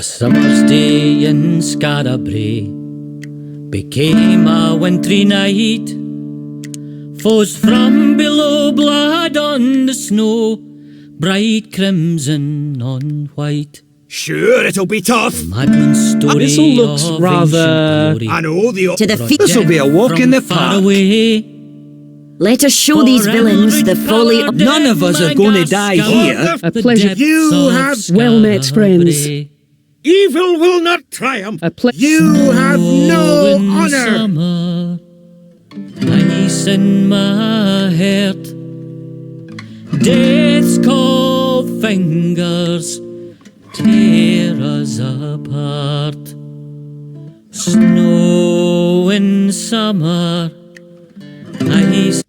A summer's day in Scarabray became a wintry night. Foes from below blood on the snow, bright crimson on white. Sure, it'll be tough. Madman's story This all looks of rather... ancient glory. I know the To defeat This'll be a walk in the From far park. away. Let us show these villains the folly of... None of us are gonna die here. A pleasure. You have well met, friends. Evil will not triumph. A pleasure. You have no honor. Ice in my heart, death's cold fingers tear us apart. Snow in summer, ice.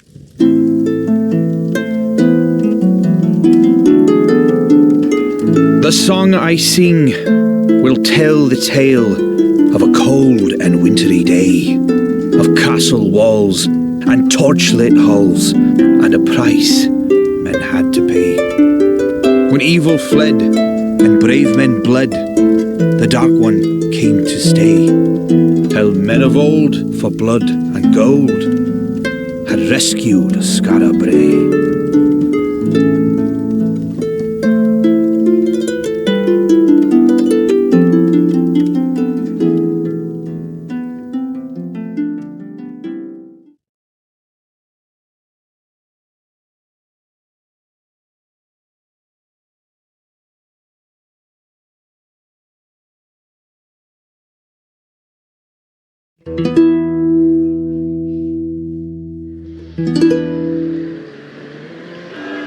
The song I sing will tell the tale of a cold and wintry day, of castle walls and torchlit halls, and a price men had to pay. When evil fled and brave men bled, the Dark One came to stay, till men of old, for blood and gold, had rescued Scarabray.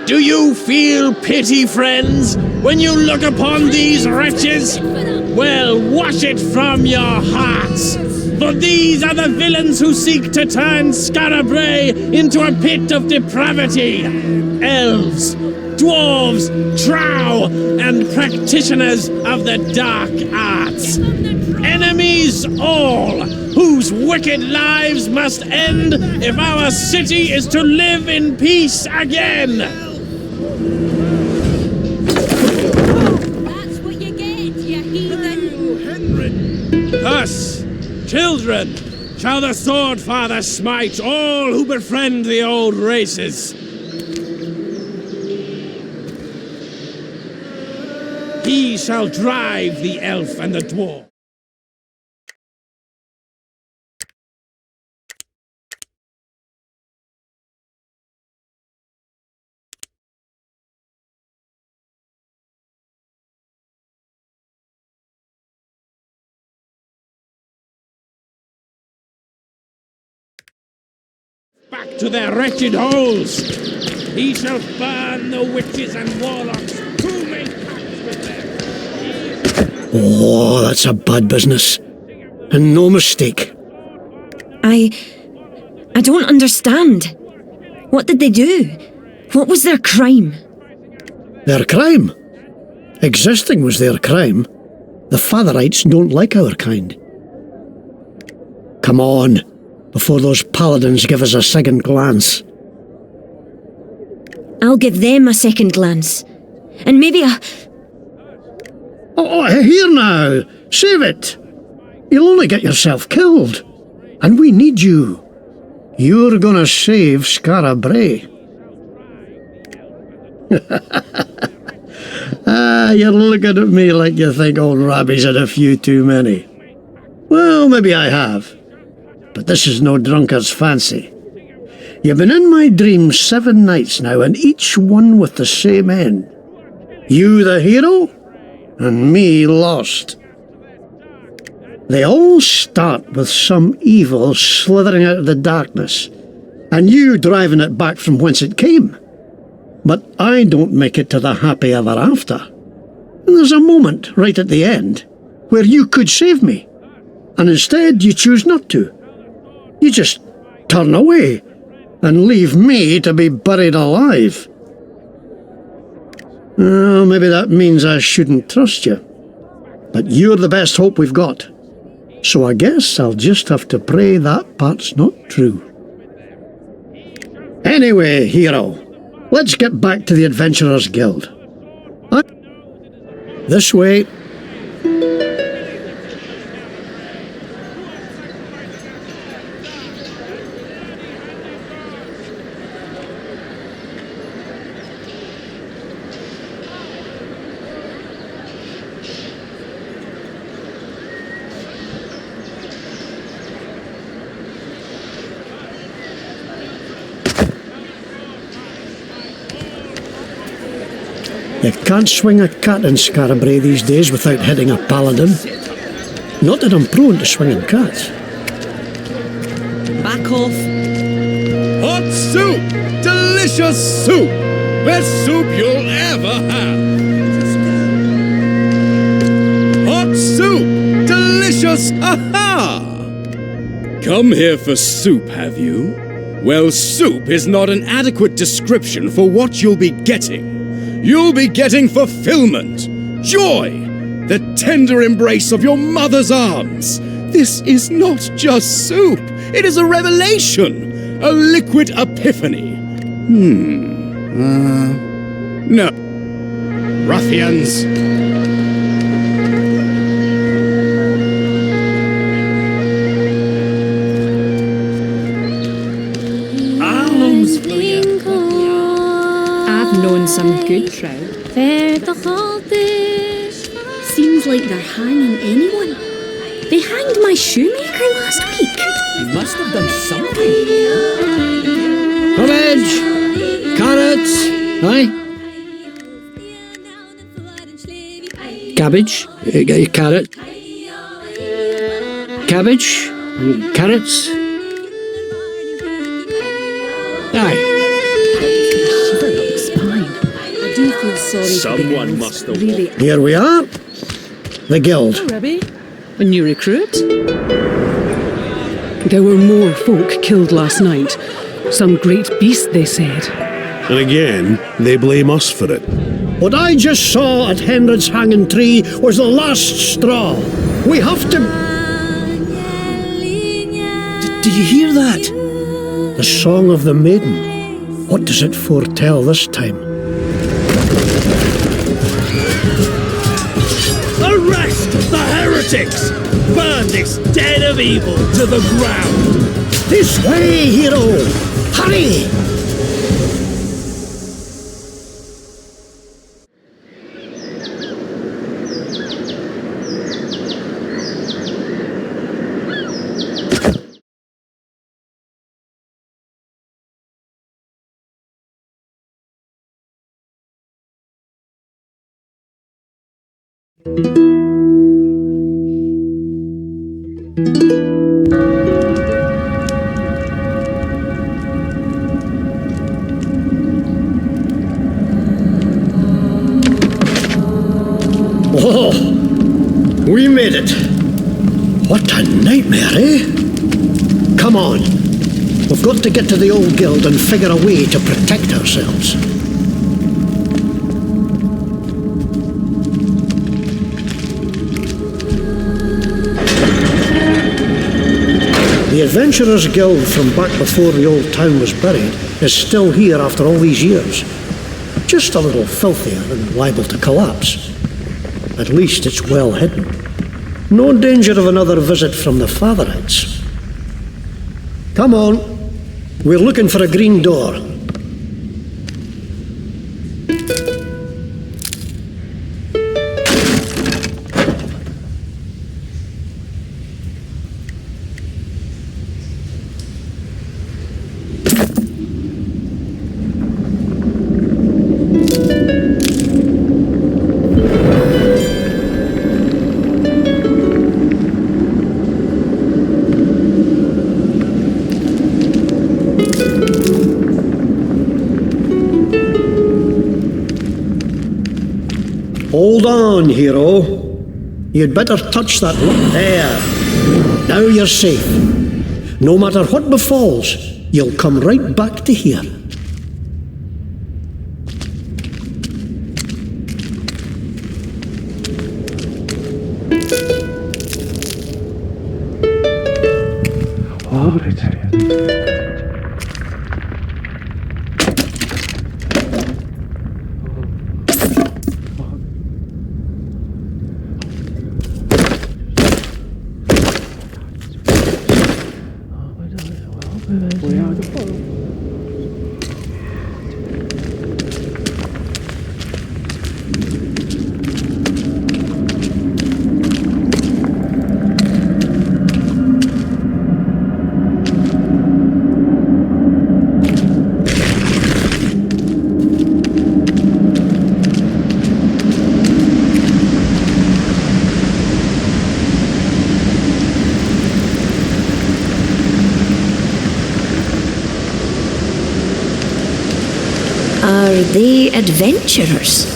Do you feel pity, friends, when you look upon these wretches? Well, wash it from your hearts, for these are the villains who seek to turn Scarabray into a pit of depravity. Elves, dwarves, drow, and practitioners of the dark arts. Enemies all, whose wicked lives must end if our city is to live in peace again. That's what you get, you heathen. Thus, children, shall the Sword Father smite all who befriend the old races. He shall drive the elf and the dwarf. Back to their wretched holes. He shall burn the witches and warlocks who make pacts with them. Oh, that's a bad business. And no mistake. I don't understand. What did they do? What was their crime? Their crime? Existing was their crime. The Fatherites don't like our kind. Come on, before those paladins give us a second glance. I'll give them a second glance. And maybe a... Oh, here now! Save it! You'll only get yourself killed. And we need you. You're gonna save Scarabray. You're looking at me like you think old Rabbie's had a few too many. Well, maybe I have. But this is no drunkard's fancy. You've been in my dreams 7 nights now, and each one with the same end. You the hero, and me lost. They all start with some evil slithering out of the darkness, and you driving it back from whence it came. But I don't make it to the happy ever after. And there's a moment right at the end where you could save me, and instead you choose not to. You just turn away and leave me to be buried alive. Well, maybe that means I shouldn't trust you. But you're the best hope we've got. So I guess I'll just have to pray that part's not true. Anyway, hero, let's get back to the Adventurers Guild. This way. You can't swing a cat in Scarabray these days without hitting a paladin. Not that I'm prone to swinging cats. Back off. Hot soup! Delicious soup! Best soup you'll ever have! Hot soup! Delicious! Aha! Come here for soup, have you? Well, soup is not an adequate description for what you'll be getting. You'll be getting fulfillment, joy, the tender embrace of your mother's arms. This is not just soup. It is a revelation, a liquid epiphany. No. Ruffians. Alms for you. I've known some good trout. Seems like they're hanging anyone. They hanged my shoemaker last week. You must have done something. Cabbage! Carrots! Aye? Cabbage? Carrot? Cabbage? Carrots? Aye. I do feel sorry. Someone must have really. Here we are. The guild. Rebby, a new recruit. There were more folk killed last night. Some great beast, they said. And again, they blame us for it. What I just saw at Henred's hanging tree was the last straw. We have to... Did you hear that? The song of the maiden. What does it foretell this time? Arrest the heretics! Burn this den of evil to the ground! This way, hero! Hurry! Oh, we made it. What a nightmare, eh? Come on. We've got to get to the old guild and figure a way to protect ourselves. The Adventurers Guild from back before the old town was buried is still here after all these years. Just a little filthier and liable to collapse. At least it's well hidden. No danger of another visit from the Fatherites. Come on. We're looking for a green door. Hold on, hero. You'd better touch that lock there. Now you're safe. No matter what befalls, you'll come right back to here. they adventurers?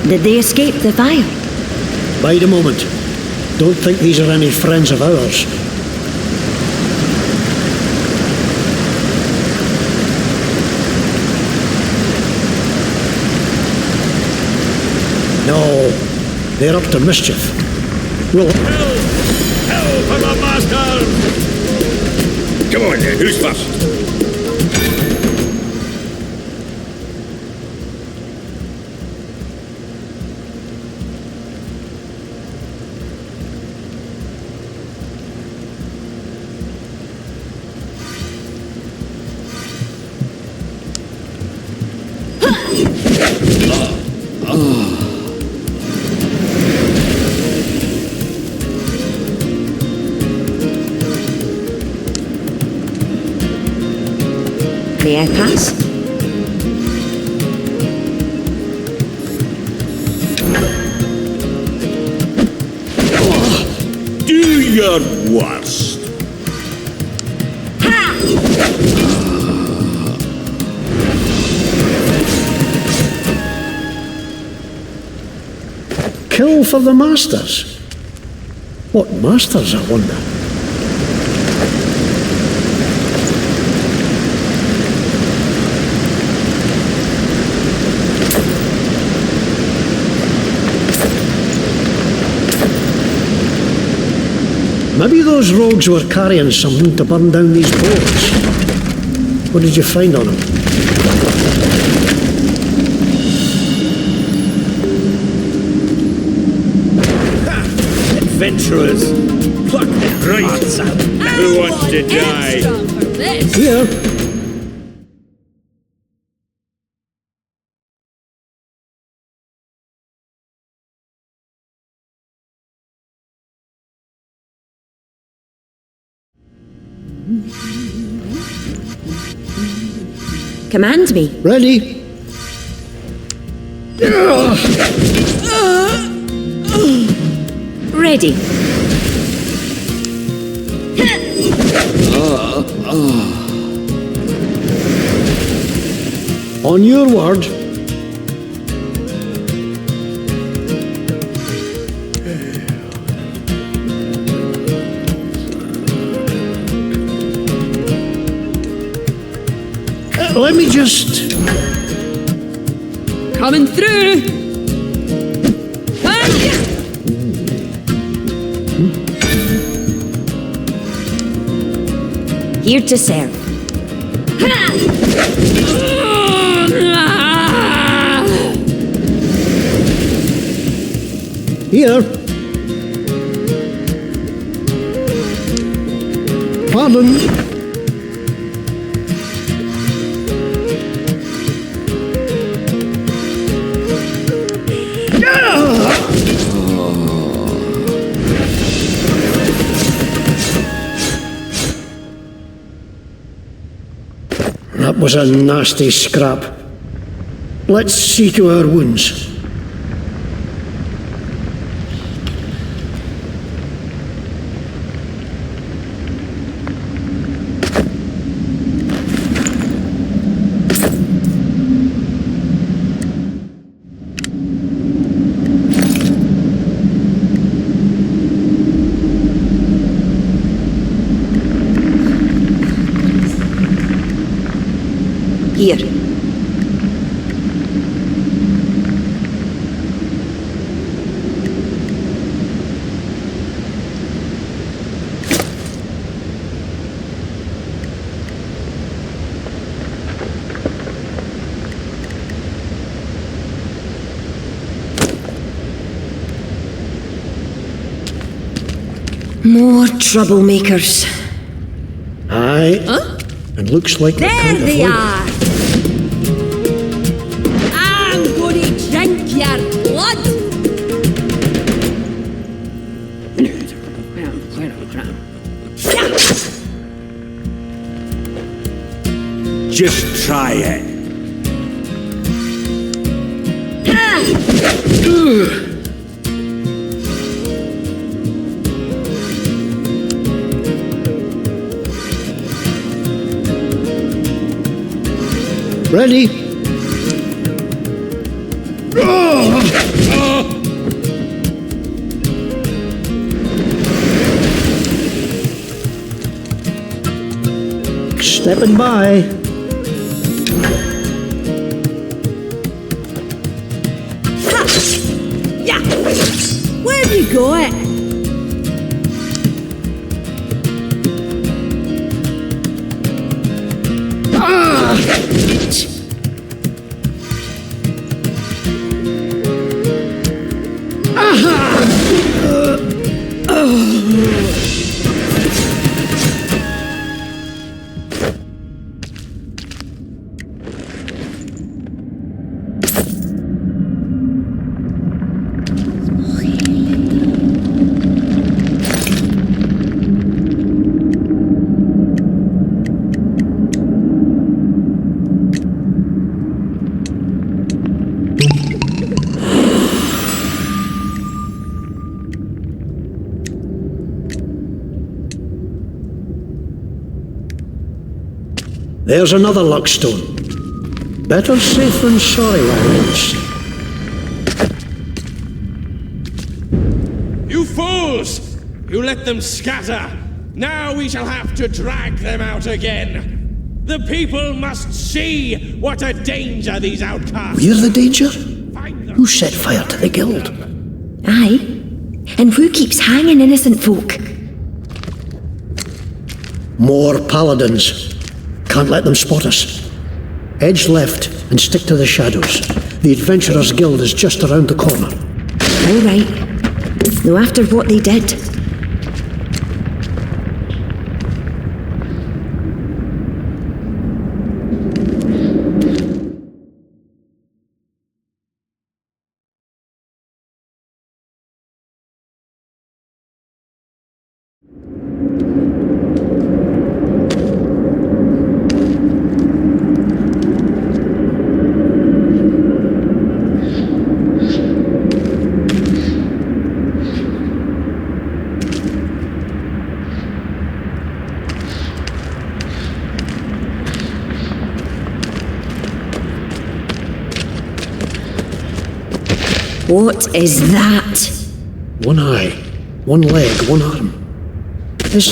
Did they escape the fire? Bide a moment. Don't think these are any friends of ours. No, they're up to mischief. Well, Hell for the masters! Come on then, who's first? May I pass? Do your worst. kill for the masters. What masters, I wonder? Maybe those rogues were carrying something to burn down these boats. What did you find on them? Adventurers! Pluck the hearts out! Who wants to die? Here. Command me. Ready? Ready. On your word. Let me just... Coming through! Here to serve. Here. Pardon. That was a nasty scrap. Let's see to our wounds. Here. More troublemakers. Aye. Huh? And looks like they can't There they avoid it. are! I'm gonna drink your blood! Just try it. Ready? Stepping by. Yeah. Where have you got it? There's another luckstone. Better safe than sorry, lads. You fools! You let them scatter! Now we shall have to drag them out again! The people must see what a danger these outcasts We're the danger? Who set fire to the guild? Aye. And who keeps hanging innocent folk? More paladins. Can't let them spot us. Edge left and stick to the shadows. The Adventurers Guild is just around the corner. All right. Though after what they did. What is that? One eye, one leg, one arm. This...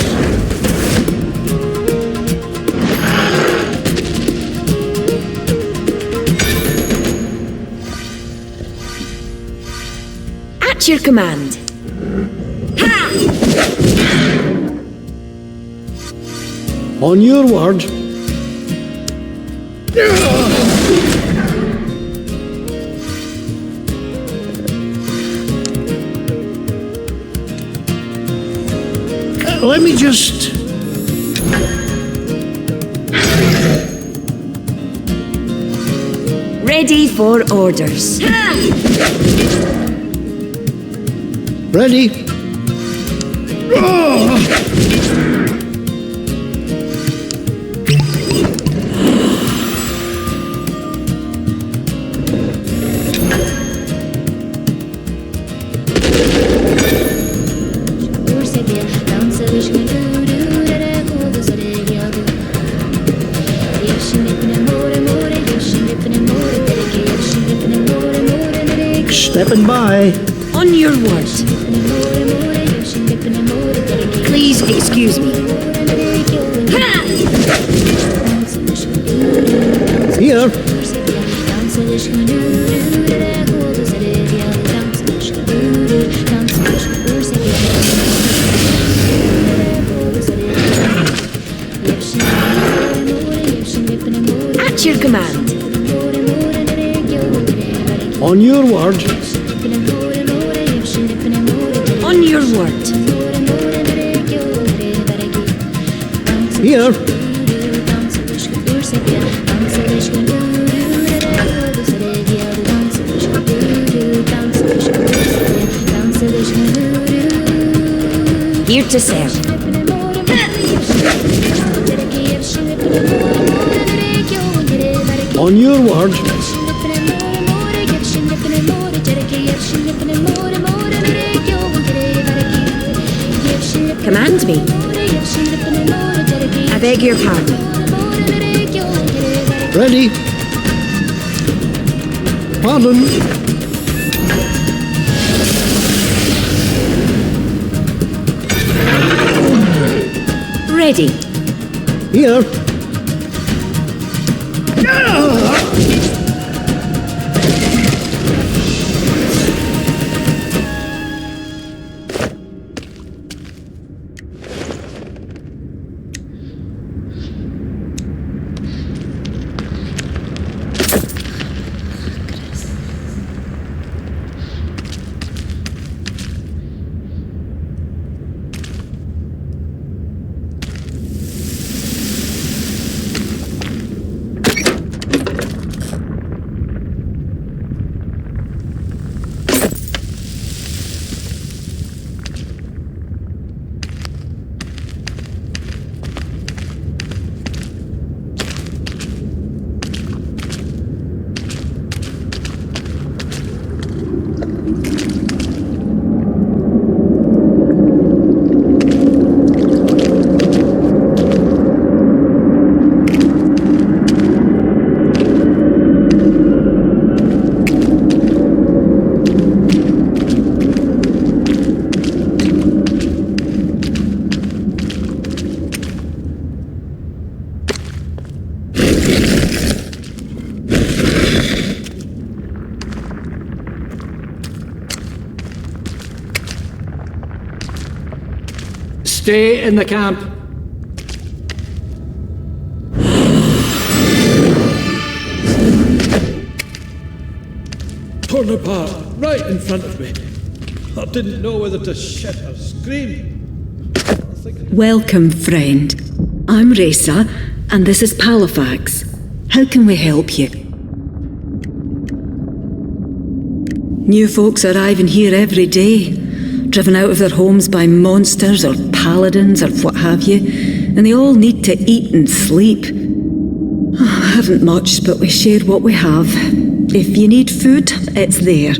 At your command. Ha! On your word. Let me just... Ready for orders. Ready? Stepping by. On your word. Please excuse me. Ha! Here. At your command. On your word. On your word. Here. Here to serve. On your word. Command me. I beg your pardon. Ready? Pardon? Ready. Here. Stay in the camp. Torn apart, right in front of me. I didn't know whether to shit or scream. Welcome, friend. I'm Resa, and this is Palafax. How can we help you? New folks arriving here every day, driven out of their homes by monsters or paladins or what have you, and they all need to eat and sleep. I haven't much, but we share what we have. If you need food, it's there.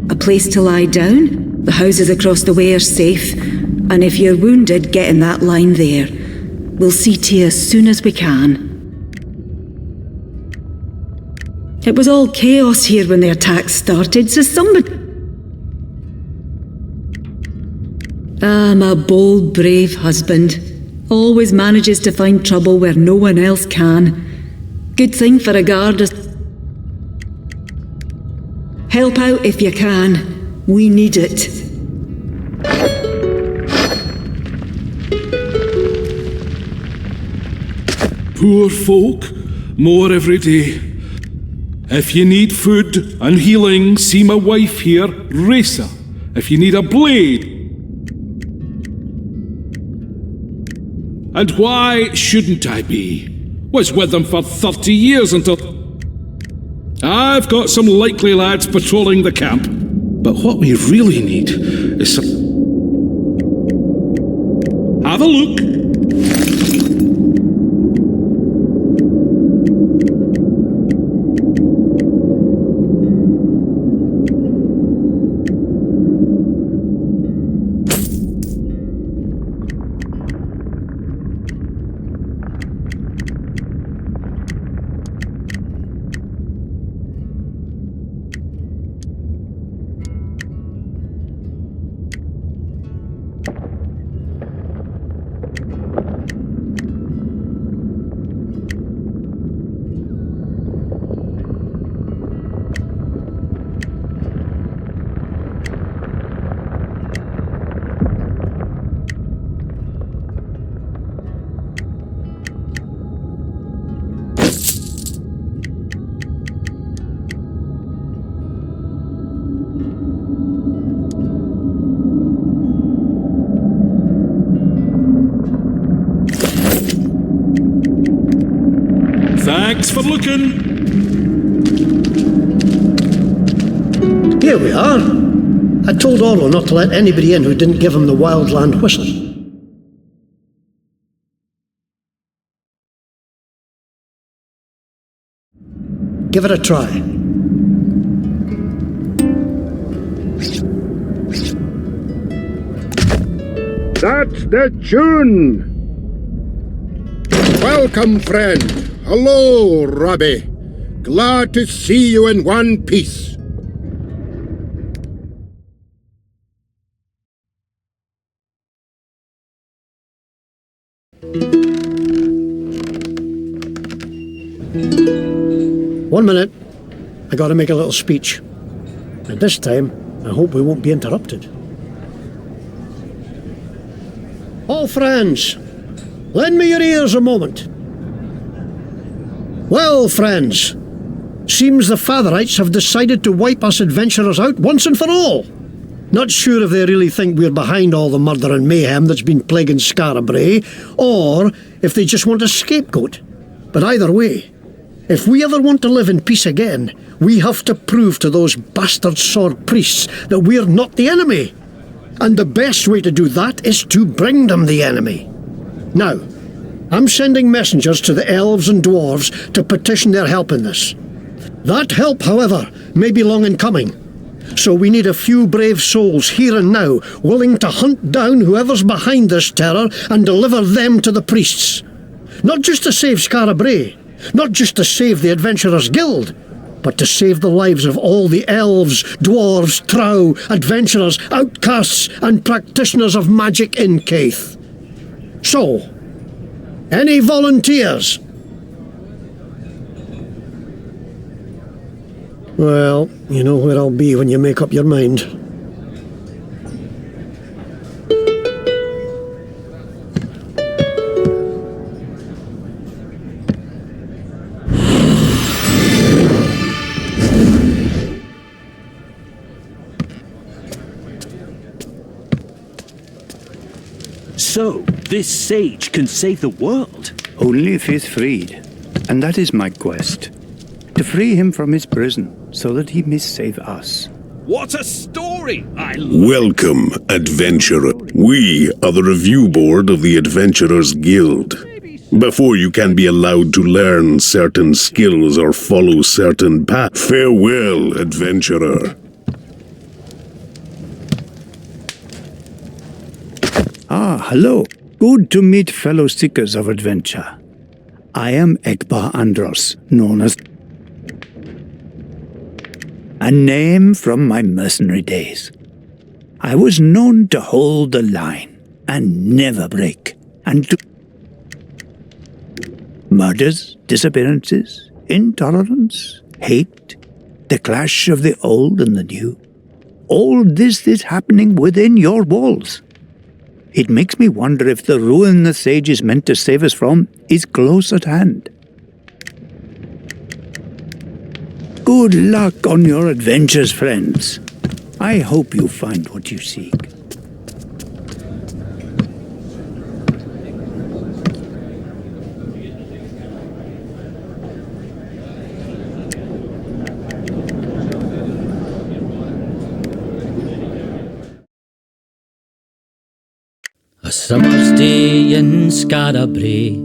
A place to lie down, the houses across the way are safe, and if you're wounded, get in that line there. We'll see to you as soon as we can. It was all chaos here when the attack started, so somebody... Ah, my bold, brave husband. Always manages to find trouble where no one else can. Good thing for a guard. Help out if you can. We need it. Poor folk, more every day. If you need food and healing, see my wife here, Resa. If you need a blade. And why shouldn't I be? Was with them for 30 years until... I've got some likely lads patrolling the camp. But what we really need is some... Have a look. Thanks for looking. Here we are. I told Orlo not to let anybody in who didn't give him the wildland whistle. Give it a try. That's the tune! Welcome, friend. Hello, Robbie. Glad to see you in one piece. One minute. I gotta make a little speech. And this time, I hope we won't be interrupted. All friends, lend me your ears a moment. Well, friends, seems the Fatherites have decided to wipe us adventurers out once and for all. Not sure if they really think we're behind all the murder and mayhem that's been plaguing Scarabray, or if they just want a scapegoat. But either way, if we ever want to live in peace again, we have to prove to those bastard sword priests that we're not the enemy. And the best way to do that is to bring them the enemy. Now, I'm sending messengers to the elves and dwarves to petition their help in this. That help, however, may be long in coming. So we need a few brave souls here and now, willing to hunt down whoever's behind this terror and deliver them to the priests. Not just to save Scarabray, not just to save the Adventurers Guild, but to save the lives of all the elves, dwarves, trow, adventurers, outcasts, and practitioners of magic in Caith. So, any volunteers? Well, you know where I'll be when you make up your mind. this sage can save the world. Only if he's freed. And that is my quest. To free him from his prison, so that he may save us. What a story! Welcome, adventurer. We are the review board of the Adventurers Guild. Before you can be allowed to learn certain skills or follow certain paths, farewell, adventurer. Ah, hello. Good to meet fellow seekers of adventure. I am Ekbar Andros, known as... a name from my mercenary days. I was known to hold the line and never break, and to... murders, disappearances, intolerance, hate, the clash of the old and the new. All this is happening within your walls. It makes me wonder if the ruin the sage is meant to save us from is close at hand. Good luck on your adventures, friends. I hope you find what you seek. A summer's day in Scarabray.